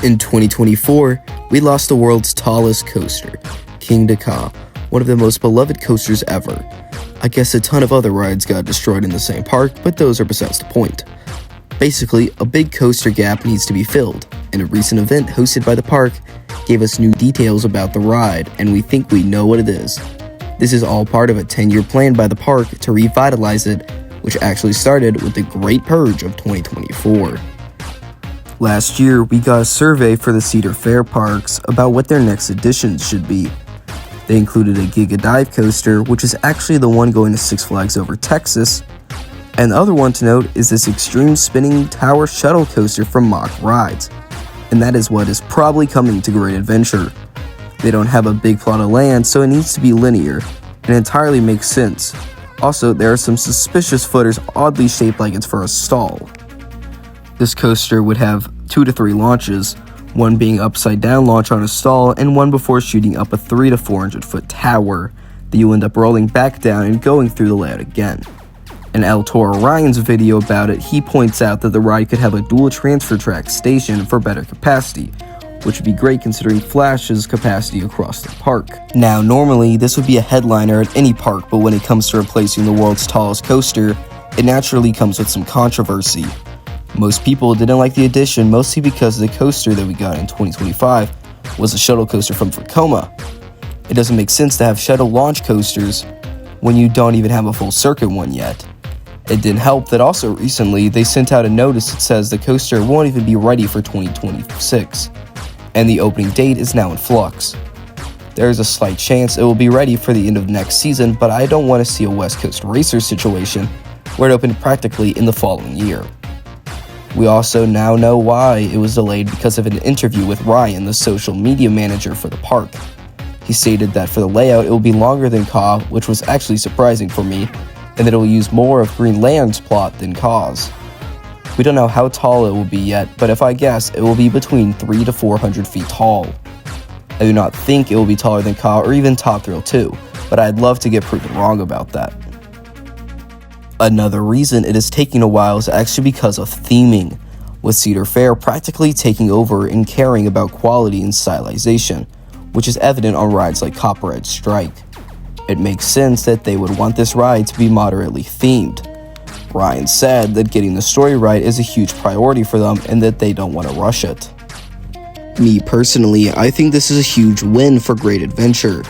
In 2024, we lost the world's tallest coaster, King Ka, one of the most beloved coasters ever. I guess a ton of other rides got destroyed in the same park, but those are besides the point. Basically, a big coaster gap needs to be filled, and a recent event hosted by the park gave us new details about the ride, and we think we know what it is. This is all part of a 10-year plan by the park to revitalize it, which actually started with the Great Purge of 2024. Last year, we got a survey for the Cedar Fair parks about what their next additions should be. They included a Giga Dive coaster, which is actually the one going to Six Flags Over Texas, and the other one to note is this extreme spinning tower shuttle coaster from Mock Rides, and that is what is probably coming to Great Adventure. They don't have a big plot of land, so it needs to be linear, and it entirely makes sense. Also, there are some suspicious footers oddly shaped like it's for a stall. This coaster would have 2 to 3 launches, one being upside down launch on a stall and one before shooting up a 300 to 400 foot tower that you end up rolling back down and going through the layout again. In El Toro Ryan's video about it, he points out that the ride could have a dual transfer track station for better capacity, which would be great considering Flash's capacity across the park. Now, normally this would be a headliner at any park, but when it comes to replacing the world's tallest coaster, it naturally comes with some controversy. Most people didn't like the addition, mostly because the coaster that we got in 2025 was a shuttle coaster from Tacoma. It doesn't make sense to have shuttle launch coasters when you don't even have a full circuit one yet. It didn't help that also recently they sent out a notice that says the coaster won't even be ready for 2026, and the opening date is now in flux. There is a slight chance it will be ready for the end of next season, but I don't want to see a West Coast Racer situation where it opened practically in the following year. We also now know why it was delayed because of an interview with Ryan, the social media manager for the park. He stated that for the layout it will be longer than Ka, which was actually surprising for me, and that it will use more of Green Lantern's plot than Ka's. We don't know how tall it will be yet, but if I guess, it will be between 300 to 400 feet tall. I do not think it will be taller than Ka or even Top Thrill 2, but I'd love to get proven wrong about that. Another reason it is taking a while is actually because of theming, with Cedar Fair practically taking over and caring about quality and stylization, which is evident on rides like Copperhead Strike. It makes sense that they would want this ride to be moderately themed. Ryan said that getting the story right is a huge priority for them and that they don't want to rush it. Me personally, I think this is a huge win for Great Adventure.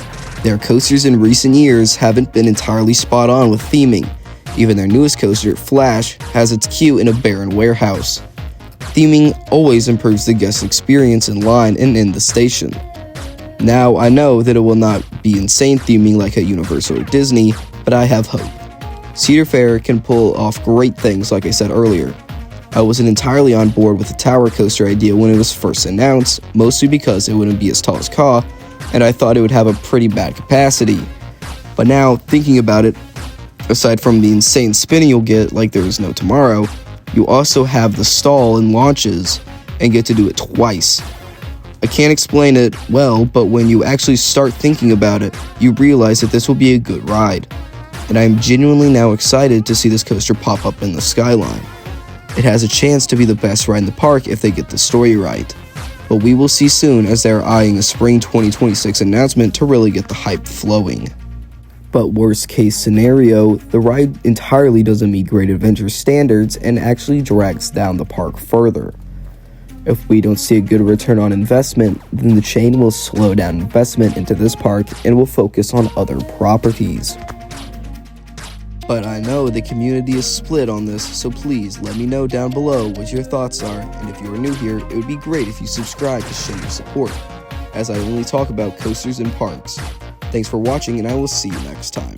Their coasters in recent years haven't been entirely spot on with theming. Even their newest coaster, Flash, has its queue in a barren warehouse. Theming always improves the guest experience in line and in the station. Now, I know that it will not be insane theming like at Universal or Disney, but I have hope. Cedar Fair can pull off great things like I said earlier. I wasn't entirely on board with the tower coaster idea when it was first announced, mostly because it wouldn't be as tall as Ka, and I thought it would have a pretty bad capacity. But now, thinking about it, aside from the insane spinning you'll get like there is no tomorrow, you also have the stall and launches and get to do it twice. I can't explain it well, but when you actually start thinking about it, you realize that this will be a good ride. And I am genuinely now excited to see this coaster pop up in the skyline. It has a chance to be the best ride in the park if they get the story right. But we will see soon as they are eyeing a spring 2026 announcement to really get the hype flowing. But worst case scenario, the ride entirely doesn't meet Great Adventure standards and actually drags down the park further. If we don't see a good return on investment, then the chain will slow down investment into this park and will focus on other properties. But I know the community is split on this, so please let me know down below what your thoughts are, and if you are new here, it would be great if you subscribe to show your support, as I only talk about coasters and parks. Thanks for watching, and I will see you next time.